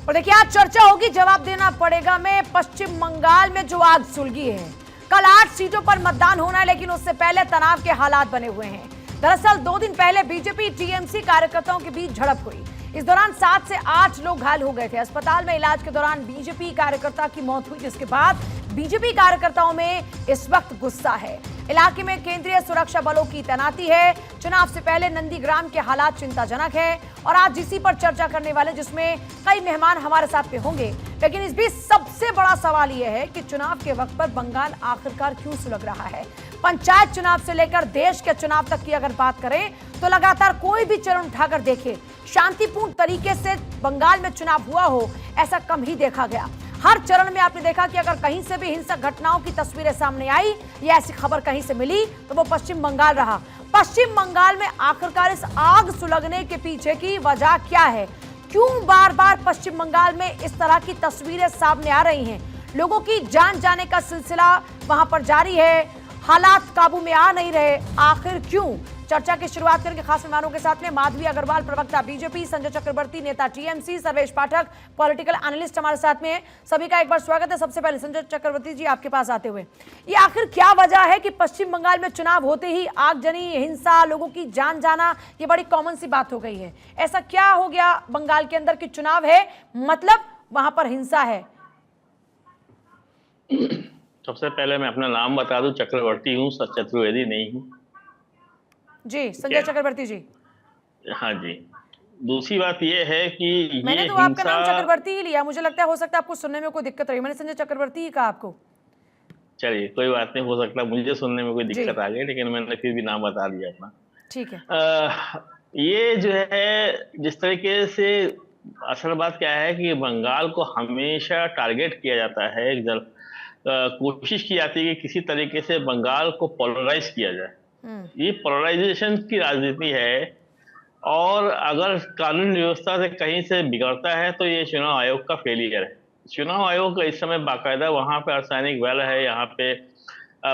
और देखिए आज चर्चा होगी, जवाब देना पड़ेगा में पश्चिम बंगाल में जो आग सुलगी है। कल 8 सीटों पर मतदान होना है, लेकिन उससे पहले तनाव के हालात बने हुए हैं। दरअसल 2 दिन पहले बीजेपी टीएमसी कार्यकर्ताओं के बीच झड़प हुई। इस दौरान 7 से 8 लोग घायल हो गए थे। अस्पताल में इलाज के दौरान बीजेपी कार्यकर्ता की मौत हुई, जिसके बाद बीजेपी कार्यकर्ताओं में इस वक्त गुस्सा है। इलाके में केंद्रीय सुरक्षा बलों की तैनाती है। चुनाव से पहले नंदीग्राम के हालात चिंताजनक है और आज इसी पर चर्चा करने वाले, जिसमें कई मेहमान हमारे साथ में होंगे। लेकिन इस बीच सबसे बड़ा सवाल यह है कि चुनाव के वक्त पर बंगाल आखिरकार क्यों सुलग रहा है। पंचायत चुनाव से लेकर देश के चुनाव तक की अगर बात करें तो लगातार कोई भी चरण उठाकर देखे, शांतिपूर्ण तरीके से बंगाल में चुनाव हुआ हो ऐसा कम ही देखा गया। हर चरण में आपने देखा कि अगर कहीं से भी हिंसक घटनाओं की तस्वीरें सामने आई या ऐसी खबर कहीं से मिली तो वो पश्चिम बंगाल रहा। पश्चिम बंगाल में आखिरकार इस आग सुलगने के पीछे की वजह क्या है? क्यों बार बार पश्चिम बंगाल में इस तरह की तस्वीरें सामने आ रही हैं? लोगों की जान जाने का सिलसिला वहां पर जारी है, हालात काबू में आ नहीं रहे, आखिर क्यों? चर्चा की शुरुआत करेंगे खास मेहमानों के साथ में। माधवी अग्रवाल, प्रवक्ता बीजेपी, संजय चक्रवर्ती, नेता टीएमसी, सर्वेश पाठक, पॉलिटिकल एनालिस्ट हमारे साथ में है। सभी का एक बार स्वागत है। सबसे पहले संजय चक्रवर्ती जी, आपके पास आते हुए, ये आखिर क्या वजह है कि पश्चिम बंगाल में चुनाव होते ही आगजनी, हिंसा, लोगों की जान जाना, ये बड़ी कॉमन सी बात हो गई है? ऐसा क्या हो गया बंगाल के अंदर कि चुनाव है मतलब वहां पर हिंसा है? सबसे पहले मैं अपना नाम बता दूं, चक्रवर्ती हूँ, चतुर्वेदी नहीं हूँ जी। संजय चक्रवर्ती जी। हाँ जी। दूसरी बात ये है कि मैंने तो आपका नाम चक्रवर्ती ही लिया, मुझे लगता है हो सकता है आपको सुनने में कोई दिक्कत रही, मैंने संजय चक्रवर्ती ही कहा आपको। चलिए कोई बात नहीं, हो सकता मुझे सुनने में कोई दिक्कत आ गई, लेकिन मैंने फिर भी नाम बता दिया अपना। ठीक है। ये जो है जिस तरीके से, असल बात क्या है कि बंगाल को हमेशा टारगेट किया जाता है, कोशिश की जाती है कि किसी तरीके से बंगाल को पोलराइज किया जाए। ये पोलराइजेशन की राजनीति है, और अगर कानून व्यवस्था से कहीं से बिगड़ता है तो ये चुनाव आयोग का फेलियर है। चुनाव आयोग इस समय बाकायदा वहां पे अर्धसैनिक बल है, यहाँ पे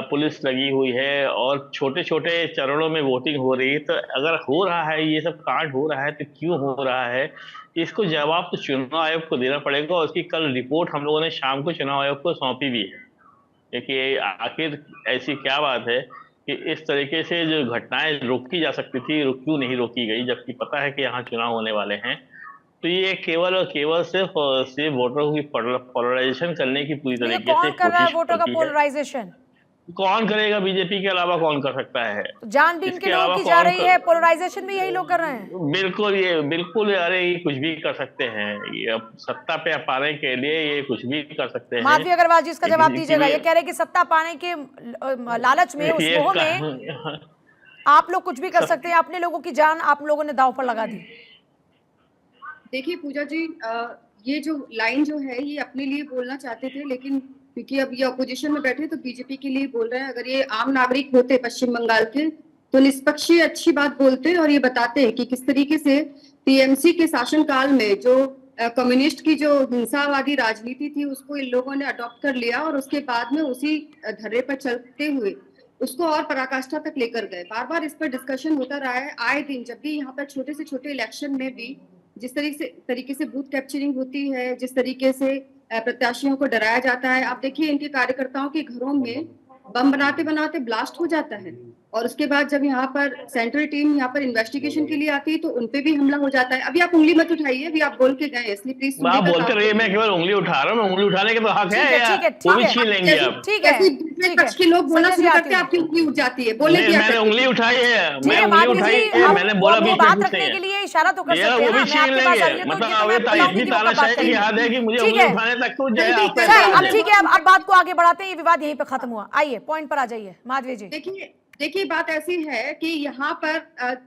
पुलिस लगी हुई है और छोटे छोटे चरणों में वोटिंग हो रही है। तो अगर हो रहा है, ये सब कांड हो रहा है, तो क्यों हो रहा है, इसको जवाब तो चुनाव आयोग को देना पड़ेगा। और उसकी कल रिपोर्ट हम लोगों ने शाम को चुनाव आयोग को सौंपी भी है। देखिए आखिर ऐसी क्या बात है कि इस तरीके से जो घटनाएं रोकी जा सकती थी, क्यों नहीं रोकी गई, जबकि पता है कि यहाँ चुनाव होने वाले हैं। तो ये केवल और केवल सिर्फ वोटरों की पोलराइजेशन करने की पूरी तरीके से कौन कर रहा है कोशिश वोटों का होती है। पोलराइजेशन? कौन करेगा? बीजेपी के अलावा कौन कर सकता है? जानबीन के लोगों की जा रही है, पोलराइजेशन भी यही लोग कर रहे हैं। बिल्कुल अरे ये कुछ भी कर सकते हैं, ये अब सत्ता पे पाने के लिए ये कुछ भी कर सकते हैं। माधवी अग्रवाल जी, इसका जवाब दीजिएगा। ये कह रहे कि सत्ता पाने के लालच में, उस मोह में आप लोग कुछ भी कर सकते हैं, अपने लोगों की जान आप लोगों ने दांव पर लगा दी। देखिए पूजा जी, ये जो लाइन जो है ये अपने लिए बोलना चाहते थे, लेकिन क्योंकि अब ये अपोजिशन में बैठे तो बीजेपी के लिए बोल रहे हैं। अगर ये आम नागरिक होते पश्चिम बंगाल के तो निष्पक्ष अच्छी बात बोलते और ये बताते हैं कि किस तरीके से टीएमसी के शासनकाल में जो कम्युनिस्ट की जो हिंसावादी राजनीति थी उसको इन लोगों ने अडॉप्ट कर लिया और उसके बाद में उसी धर्रे पर चलते हुए उसको और पराकाष्ठा तक लेकर गए। बार बार इस पर डिस्कशन होता रहा है आए दिन, जब भी यहाँ पर छोटे से छोटे इलेक्शन में भी जिस तरीके से बूथ कैप्चरिंग होती है, जिस तरीके से प्रत्याशियों को डराया जाता है। आप देखिए इनके कार्यकर्ताओं के घरों में बम बनाते बनाते ब्लास्ट हो जाता है और उसके बाद जब यहाँ पर सेंट्रल टीम यहाँ पर इन्वेस्टिगेशन के लिए आती है तो उनपे भी हमला हो जाता है। अभी आप उंगली मत उठाइए, अभी आप बोल के गए, इसलिए प्लीज बोलते रहिए। मैं केवल उंगली उठा रहा हूँ, उंगली उठाने के तो हक है, वो भी छीन लेंगे आप। ठीक है, दूसरे पक्ष के लोग बोलना शुरू करते हैं, आपकी उंगली उठ जाती है। बोलने की मैंने उंगली उठाई है, मैं उंगली उठाई है, मैंने बोला भी बात रखने के लिए इशारा तो कर सकते हैं ना। मैं आपके पास आई हूं तो इतनी तानाशाही की याद है कि मुझे उंगली उठाने तक तो जाए। अब ठीक है, अब बात को आगे बढ़ाते हैं, ये विवाद यहीं पे खत्म हुआ। आइए पॉइंट पर आ जाइए माधवी जी। देखिए बात ऐसी है कि यहाँ पर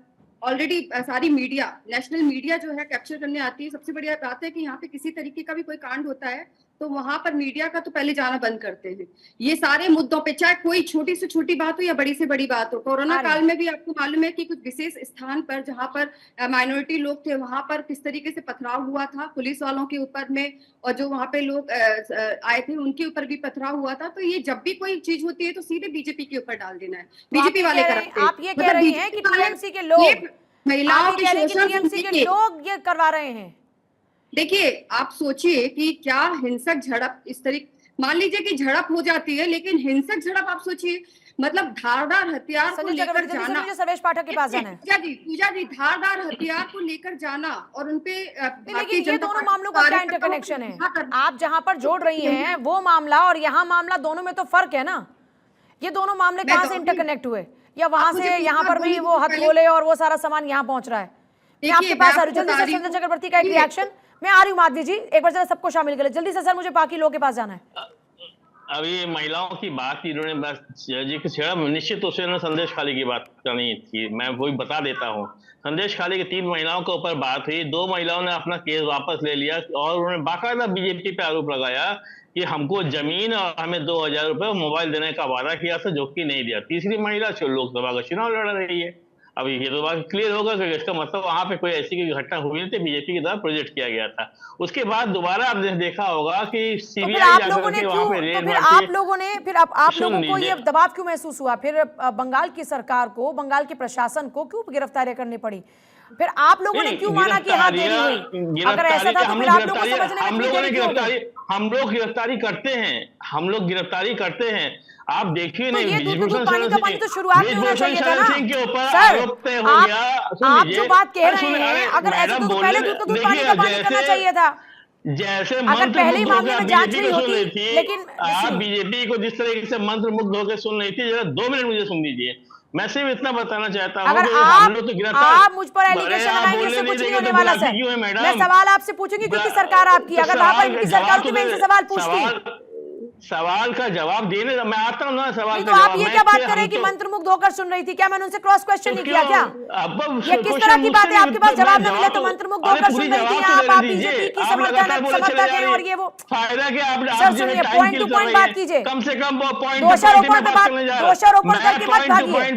ऑलरेडी सारी मीडिया, नेशनल मीडिया जो है कैप्चर करने आती है। सबसे बढ़िया बात है कि यहाँ पे किसी तरीके का भी कोई कांड होता है तो वहां पर मीडिया का तो पहले जाना बंद करते हैं। ये सारे मुद्दों पे, चाहे कोई छोटी से छोटी बात हो या बड़ी से बड़ी बात हो। कोरोना काल में भी आपको मालूम है कि कुछ विशेष स्थान पर जहां पर माइनॉरिटी लोग थे वहां पर किस तरीके से पथराव हुआ था पुलिस वालों के ऊपर में, और जो वहां पे लोग आए थे उनके ऊपर भी पथराव हुआ था। तो ये जब भी कोई चीज होती है तो सीधे बीजेपी के ऊपर डाल देना है, बीजेपी वाले करते हैं। आप ये कह रही हैं कि टीएमसी के लोग, महिलाओं के टीएमसी के लोग ये करवा रहे हैं? देखिए, आप सोचिए कि क्या हिंसक झड़प इस तरीके, मान लीजिए कि झड़प हो जाती है, लेकिन हिंसक झड़प आप सोचिए, मतलब धारदार हथियार को संजय लेकर चक्रवर्ती, जल्दी से जाना। मुझे सर्वेश पाठक के पास जाना है। पूजा जी धारदार हथियार को लेकर जाना और उनपे नहीं, भारतीय लेकिन ये जनता दोनों पार्टी मामलों का क्या इंटरकनेक्शन है? आप जहां पर जोड़ रही हैं वो मामला और यहाँ मामला, दोनों में तो फर्क है ना। ये दोनों मामले कहाँ से इंटरकनेक्ट हुए? या वहां से यहाँ पर भी वो हथगोले और वो सारा सामान यहाँ पहुंच रहा है? मैं आपके पास आ रही हूँ, जल्दी से संजय चक्रवर्ती का एक रिएक्शन। मैं आ रही हूँ माधवी जी, एक बार जरा सबको शामिल करें जल्दी से सर, मुझे बाकी लोगों के पास जाना है। अभी महिलाओं की बात इन्होंने बस जी की छेड़ा, निश्चित रूप से संदेश खाली की बात करनी थी। मैं वही बता देता हूँ, संदेश खाली की 3 महिलाओं के ऊपर बात हुई, 2 महिलाओं ने अपना केस वापस ले लिया और उन्होंने बाकायदा बीजेपी पे आरोप लगाया कि हमको जमीन और हमें 2000 रुपए मोबाइल देने का वादा किया था, जो कि नहीं दिया। तीसरी महिला लोकसभा का चुनाव लड़ रही है। अब ये तो बात क्लियर होगा कि इसका मतलब वहां पे कोई ऐसी कोई घटना हुई नहीं थी, बीजेपी के द्वारा प्रोजेक्ट किया गया था। उसके बाद दोबारा आपने देखा होगा कि सीबीआई जाकर के वहां पे रेड मारती है। आप लोगों को ये दबाव क्यों महसूस हुआ? फिर बंगाल की सरकार को, बंगाल के प्रशासन को क्यों गिरफ्तारियां करनी पड़ी? फिर आप लोगों ने क्यों माना कि हाँ देरी हुई? अगर ऐसा था तो फिर आप लोगों को समझने में क्यों देरी क्यों हो गई? हम लोग गिरफ्तारी करते हैं, हम लोग गिरफ्तारी करते हैं। आप देखिए तो नहीं, ये दूध का पानी का पानी तो शुरुआत में होना चाहिए था ना सर। आप जो बात कह रहे हैं, अगर ऐसे तो पहले दूध का दूध पानी का पानी करना चाहिए था। जैसे अगर पहले ही मामले में जांच नहीं होती, लेकिन आप बीजेपी को जिस तरीके से मंत्र मुग्ध होकर सुन रही थी, जरा 2 मिनट मुझे सुन लीजिए। मैं सिर्फ इतना बताना चाहता हूँ, अगर आप मुझ पर एलिगेशन लगाएंगे, इससे कुछ नहीं होने वाला सर। मैं सवाल आपसे पूछूंगी क्योंकि सरकार आपकी, अगर वहां पर इनकी सरकार होती मैं इनसे सवाल पूछती। सवाल का जवाब देने मैं आता हूँ ना, सवाल तो आप ये क्या बात कर रहे हैं कि मंत्रमुग्ध होकर सुन रही थी? क्या मैंने उनसे क्रॉस क्वेश्चन नहीं किया क्या? ये किस तरह की बात है? आपके पास जवाब न मिले तो मंत्रमुग्ध होकर सुन रही थी? आप बीजेपी की समर्थक हैं और ये वो। फायदा क्या? सर सुनिए, पॉइंट टू पॉइंट बात कीजिए, कम से कम वो पॉइंट दोषारोपण करके मत भागिए।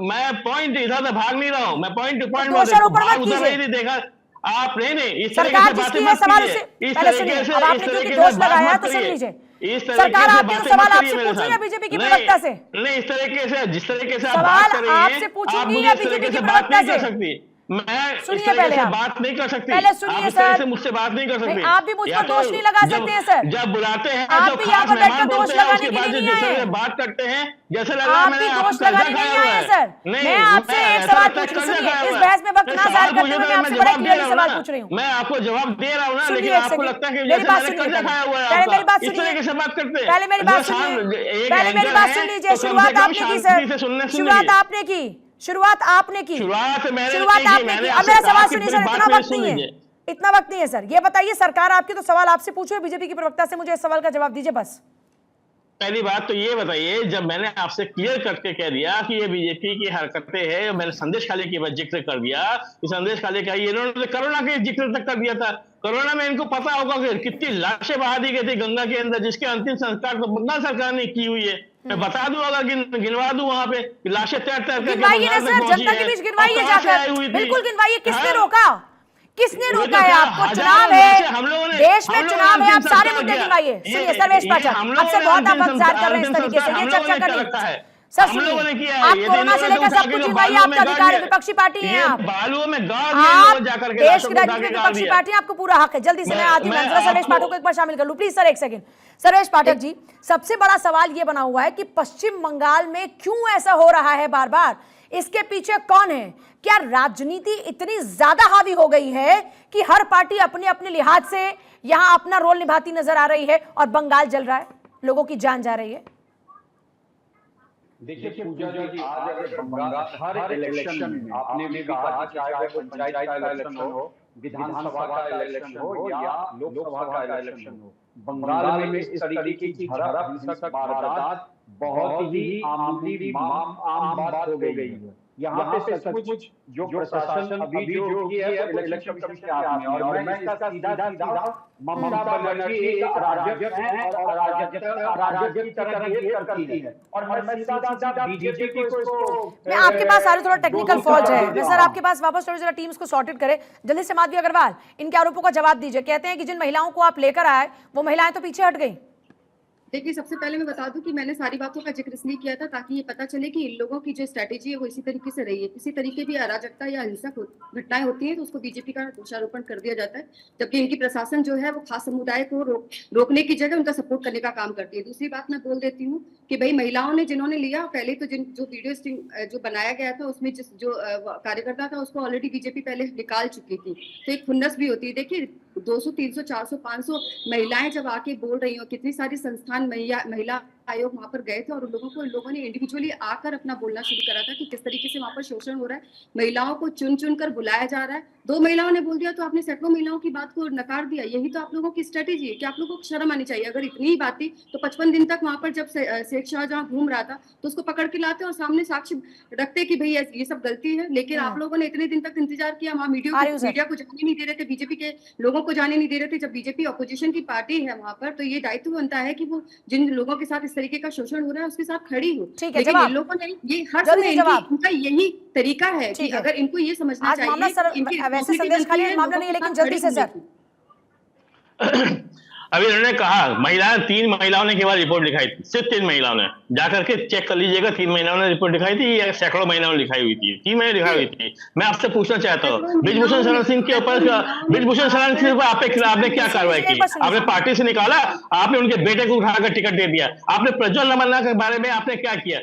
मैं पॉइंट इधर भाग नहीं रहा हूँ, मैं पॉइंट टू पॉइंट दोषारोपण मत कीजिए। देखा आप नहीं इस सरकार जिसकी है सवाल उसे पहले सुनिए। अब आपने क्योंकि दोष लगाया है तो सुन लीजिए। सरकार आपके तो सवाल आपसे पूछूं या बीजेपी की प्रवक्ता से? नहीं, इस तरीके से जिस तरीके से सवाल आपसे पूछूंगी या बीजेपी की प्रवक्ता से? मैं सुनिए पहले, बात नहीं कर सकती। पहले सुनिए सर, मुझसे बात नहीं कर सकती। आप भी मुझ पर दोष नहीं लगा सकते हैं सर। जब बुलाते हैं आप भी यहाँ पर बैठकर दोष लगाने के लिए नहीं आए। बात करते हैं जैसे आप भी दोष लगाने नहीं आए सर। मैं आपसे एक सवाल पूछ रही हूँ, सुनिए, इस बहस में वक्त ना जाया करते हुए मैं आपसे बड़ा क्लियरली सवाल पूछ रही हूँ। मैं आपको जवाब दे रहा हूँ ना, लेकिन आपको लगता है कि मेरी बात सुनिए, पहले मेरी बात सुनिए, पहले मेरी बात सुनिए, पहले मेरी बात सुन लीजिए। शुरुआत आपने की सर, शुरुआत आपने की, शुरुआत आपने की, शुरुआत आपने की। अब मेरा सवाल सुनिए सर, इतना वक्त नहीं है, इतना वक्त नहीं है सर। ये बताइए, सरकार आपकी तो सवाल आपसे पूछो, बीजेपी की प्रवक्ता से मुझे इस सवाल का जवाब दीजिए बस। पहली बात तो ये बताइए, जब मैंने आपसे क्लियर करके कह दिया कि ये बीजेपी की हरकतें हैं, मैंने संदेश खाली की जिक्र कर दिया कि संदेश खाली का ये इन्होंने कोरोना के जिक्र तक कर दिया था। कोरोना में इनको पता होगा कि कितनी लाशें बहा दी गई थी गंगा के अंदर, जिसके अंतिम संस्कार तो बंगाल सरकार ने की हुई है। मैं बता दूं, अगर गिनवा दूं वहां पे लाशें तैर गिनवाइए ना सर, जनता के बीच गिनवाइए जाकर, बिल्कुल गिनवाइए। किसने रोका? किसने रोका है आपको? चुनाव है, देश में चुनाव है, आप सारे मुद्दे गिनवाइए। सुनिए सर्वेश पाठक, अक्सर बहुत आप इंतजार कर रहे हैं इस तरीके से, ये चर्चा करनी। सर सुनिए, आप कोरोना से लेकर सब कुछ गिनवाइए, आपका अधिकार है, विपक्षी पार्टी है आप देश की राजनीति में विपक्षी पार्टी, आपको पूरा हक है। जल्दी से मैं आती हूँ, सर्वेश पाठक को एक बार शामिल कर लूं प्लीज सर, एक सेकंड। सर्वेश पाठक जी, सबसे बड़ा सवाल ये बना हुआ है कि पश्चिम बंगाल में क्यों ऐसा हो रहा है बार बार? इसके पीछे कौन है? क्या राजनीति इतनी ज्यादा हावी हो गई है कि हर पार्टी अपने अपने लिहाज से यहां अपना रोल निभाती नजर आ रही है और बंगाल जल रहा है, लोगों की जान जा रही है? देखिए पूजा जी, आज अगर बंगाल हर इलेक्शन में आपने भी कहा, चाहे वो पंचायत का इलेक्शन हो, विधानसभा का इलेक्शन हो या लोकसभा का इलेक्शन हो, बंगाल में इस तरीके की झड़प, हिंसक वारदात बहुत ही आम बात हो गई है। यहाँ पे सचमुच जो प्रशासन अभी जो की है वो इलेक्शन कमीशन के हाथ में, और मैं इसका सीधा ममता बनर्जी एक अराजक है और अराजक की तरह बिहेव करती है, और मैं सीधा बीजेपी को इसको। मैं आपके पास सारे थोड़ा टेक्निकल फॉल्ट है, मैं सर आपके पास वापस थोड़ी जरा टीम्स को सॉर्टेड करें जल्दी से। माधवी अग्रवाल, इनके आरोपों का जवाब दीजिए। कहते हैं कि जिन महिलाओं को आप लेकर आए वो महिलाएं तो पीछे हट गई। देखिए, सबसे पहले मैं बता दूं कि मैंने सारी बातों का जिक्र इसलिए किया था ताकि ये पता चले कि इन लोगों की जो स्ट्रैटेजी है वो इसी तरीके से रही है। किसी तरीके की अराजकता या हिंसक घटनाएं होती हैं तो उसको बीजेपी का दोषारोपण कर दिया जाता है, जबकि इनकी प्रशासन जो है वो खास समुदाय को रोकने की जगह उनका सपोर्ट करने का काम करती है। दूसरी बात मैं बोल देती हूँ कि भाई महिलाओं ने जिन्होंने लिया, पहले तो जो वीडियो जो बनाया गया था उसमें जो कार्यकर्ता था उसको ऑलरेडी बीजेपी पहले निकाल चुकी थी, तो एक खुन्नस भी होती है। देखिए 200, 300, 400, 500 महिलाएं जब आके बोल रही हो, कितनी सारी संस्थान महिला आयोग वहां पर गए थे और उन लोगों ने इंडिविजुअली आकर अपना बोलना शुरू करा था कि किस तरीके से वहां पर शोषण हो रहा है, महिलाओं को चुन चुन कर बुलाया जा रहा है। 2 महिलाओं ने बोल दिया तो आपने सैकड़ों महिलाओं की बात को नकार दिया। यही तो आप लोगों की स्ट्रेटेजी है कि आप लोगों को शर्म आनी चाहिए। अगर इतनी ही बात थी तो 55 दिन तक वहां पर जब शेख शाह जहां घूम रहा था तो उसको पकड़ के लाते और सामने साक्ष्य रखते कि भाई ये सब गलती है, लेकिन आप लोगों ने इतने दिन तक इंतजार किया, वहां मीडिया को जाने नहीं दे रहे थे, बीजेपी के लोगों को जाने नहीं दे रहे थे। जब बीजेपी ऑपोजिशन की पार्टी है वहां पर, तो ये दायित्व बनता है कि वो जिन लोगों के साथ इस तरीके का शोषण हो रहा है उसके साथ खड़ी हो। लेकिन इन लोगों ने ये हर समय इनका यही तरीका है कि अगर इनको ये समझना चाहिए वैसे संदेश खाली मामला नहीं है, लेकिन जल्दी से सर अभी उन्होंने कहा महिलाएं 3 महिलाओं ने केवल रिपोर्ट लिखाई थी, सिर्फ 3 महिलाओं ने, जाकर के चेक कर लीजिएगा 3 महिलाओं ने रिपोर्ट लिखाई थी या सैकड़ों महिलाओं ने लिखाई हुई थी? 3 महिलाएं लिखाई हुई थी। मैं आपसे पूछना चाहता हूँ ब्रिजभूषण शरण सिंह के ऊपर, ब्रिजभूषण शरण सिंह पर आपके खिलाफ आपने क्या कार्रवाई की? आपने पार्टी से निकाला, आपने उनके बेटे को उठाकर टिकट दे दिया, आपने प्रज्वल रमन्ना के बारे में आपने क्या किया?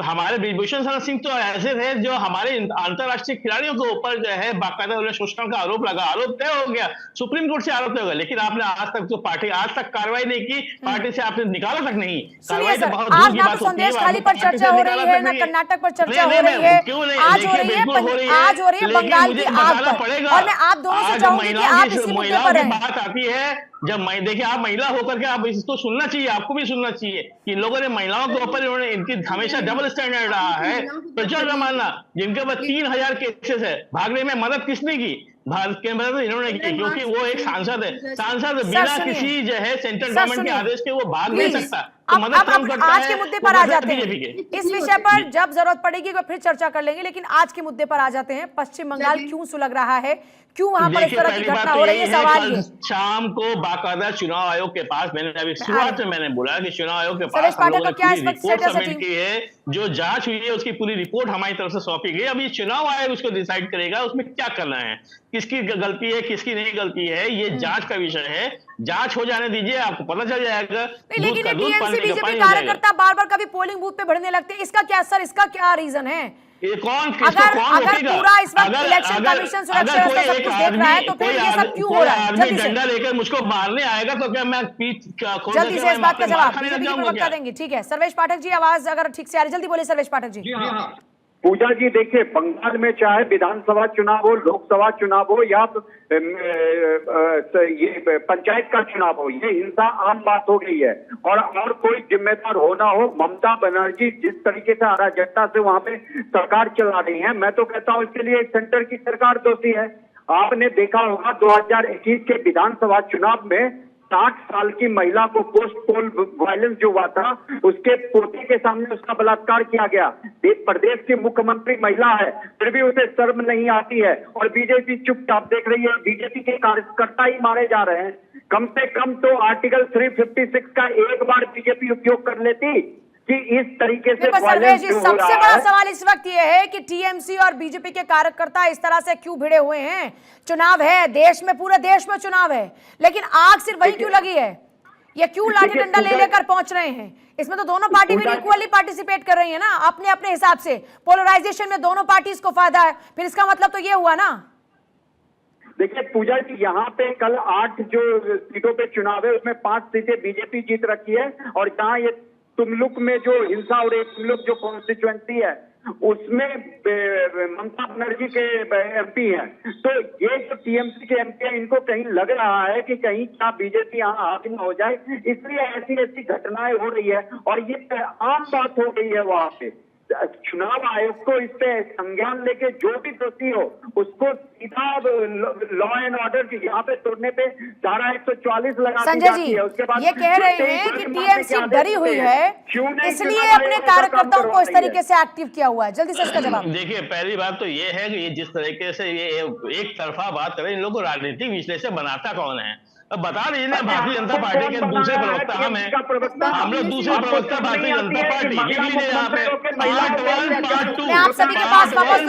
हमारे ब्रिजभूषण शरण सिंह तो ऐसे थे जो हमारे अंतरराष्ट्रीय खिलाड़ियों के ऊपर जो है बाकायदा उन्हें शोषण का आरोप लगा, आरोप तय हो गया, सुप्रीम कोर्ट से आरोप तय हो गया, लेकिन आपने आज तक जो पार्टी आज तक कार्रवाई नहीं की, पार्टी से आपने निकाला तक नहीं। सुनिए सर, आज ना तो संदेश खाली पर चर्चा हो रही है, ना कर्नाटक पर चर्चा हो रही है, आज हो रही है बंगाल की आग पर, और मैं आप दोनों से चाहूंगी कि आप इसी मुद्दे पर हैं। बात आती है जब देखिए आप महिला होकर के आप इसको सुनना चाहिए, आपको भी सुनना चाहिए कि इन लोगों ने महिलाओं के ऊपर इन्होंने इनकी हमेशा डबल स्टैंडर्ड रहा है। प्रज्वल रमन्ना जिनके ऊपर 3000 केसेस है, भागने में मदद किसने की? भारत के मदद इन्होंने की, क्योंकि वो एक सांसद है। सांसद बिना किसी जो है सेंट्रल गवर्नमेंट के आदेश के वो भाग नहीं सकता, तो मदद कौन करता है? आज के मुद्दे पर आ जाते हैं, इस विषय पर जब जरूरत पड़ेगी फिर चर्चा कर लेंगे, लेकिन आज के मुद्दे पर आ जाते हैं। पश्चिम बंगाल क्यों सुलग रहा है, क्यों वहां पर इस तरह की घटना हो रही है? सवाल ये शाम को बाकायदा चुनाव आयोग के पास, मैंने अभी शुरुआत में मैंने बोला कि चुनाव आयोग के पास रिपोर्ट सबमिट की है, जो जांच हुई है उसकी पूरी रिपोर्ट हमारी तरफ से सौंपी गई। अब ये चुनाव आयोग उसको डिसाइड करेगा उसमें क्या करना है, किसकी गलती है किसकी नहीं गलती है, ये जांच का विषय है। जांच हो जाने दीजिए, आपको पता चल जाएगा। लेकिन टीएमसी बीजेपी कार्यकर्ता बार बार कभी पोलिंग बूथ पे बढ़ने लगते हैं, इसका क्या सर, इसका क्या रीजन है? अगर पूरा इस वक्त इलेक्शन कमीशन सुरक्षा व्यवस्था सब कुछ देख रहा है तो फिर ये सब क्यों हो रहा है? जल्दी से डंडा लेकर मुझको मारने आएगा तो क्या मैं जल्दी से इस बात का जवाब बीजेपी के प्रवक्ता देंगे। ठीक है, सर्वेश पाठक जी, आवाज अगर ठीक से आ रही, जल्दी बोले सर्वेश पाठक जी। पूजा जी, देखिए बंगाल में चाहे विधानसभा चुनाव हो, लोकसभा चुनाव हो या ये पंचायत का चुनाव हो, ये हिंसा आम बात हो गई है। और कोई जिम्मेदार हो ना हो, ममता बनर्जी जिस तरीके से अराजकता से वहां पे सरकार चला रही है, मैं तो कहता हूं इसके लिए सेंटर की सरकार दोषी है। आपने देखा होगा 2021 के विधानसभा चुनाव में 60 साल की महिला को पोस्ट पोल वायलेंस जो हुआ था, उसके पोते के सामने उसका बलात्कार किया गया। प्रदेश की मुख्यमंत्री महिला है, फिर भी उसे शर्म नहीं आती है और बीजेपी चुपचाप देख रही है। बीजेपी के कार्यकर्ता ही मारे जा रहे हैं। कम से कम तो आर्टिकल 356 का एक बार बीजेपी उपयोग कर लेती कि इस तरीके से सर्वेश जी, सबसे बड़ा सवाल इस वक्त ये है कि टीएमसी और बीजेपी के कार्यकर्ता इस तरह से क्यों भिड़े हुए हैं? चुनाव है देश में, पूरे देश में चुनाव है, लेकिन आग सिर्फ वही क्यों लगी है? ये क्यों लाठी डंडा ले लेकर पहुंच रहे हैं? इसमें तो दोनों पार्टी भी इक्वली पार्टिसिपेट कर रही है ना, अपने अपने हिसाब से। पोलराइजेशन में दोनों पार्टीज को फायदा है, फिर इसका मतलब तो ये हुआ ना। देखिए पूजा जी, यहाँ पे कल 8 जो सीटों पे चुनाव है उसमें 5 सीटें बीजेपी जीत रखी है, और जहाँ ये तुमलुक में जो हिंसा और तुमलुक जो कॉन्स्टिट्यूएंसी है उसमें ममता बनर्जी के एमपी हैं। तो ये जो टीएमसी के एमपी हैं, इनको कहीं लग रहा है कि कहीं क्या बीजेपी यहाँ हावी हो जाए, इसलिए ऐसी ऐसी घटनाएं हो रही है और ये आम बात हो गई है वहां पे। चुनाव आयोग को इस पे संज्ञान लेके जो भी दोषी हो उसको सीधा लॉ एंड ऑर्डर की यहाँ पे तोड़ने पे धारा 144 लगा दी जाती है। उसके बाद ये कह रहे हैं कि टीएमसी डरी हुई है, इसलिए अपने कार्यकर्ताओं को इस तरीके से एक्टिव किया हुआ है। जल्दी से इसका जवाब। देखिए, पहली बात तो ये है कि ये जिस तरीके से ये एक तरफा बात करें, इन लोगों को राजनीतिक विश्लेषक बनाता कौन है? अब बता दीजिए ना, भारतीय जनता पार्टी के दूसरे प्रवक्ता हम हैं, हम लोग दूसरे प्रवक्ता भारतीय जनता पार्टी लिख लीजिए यहाँ पे, पार्ट 1 पार्ट 2। मैं आप सभी के पास वापस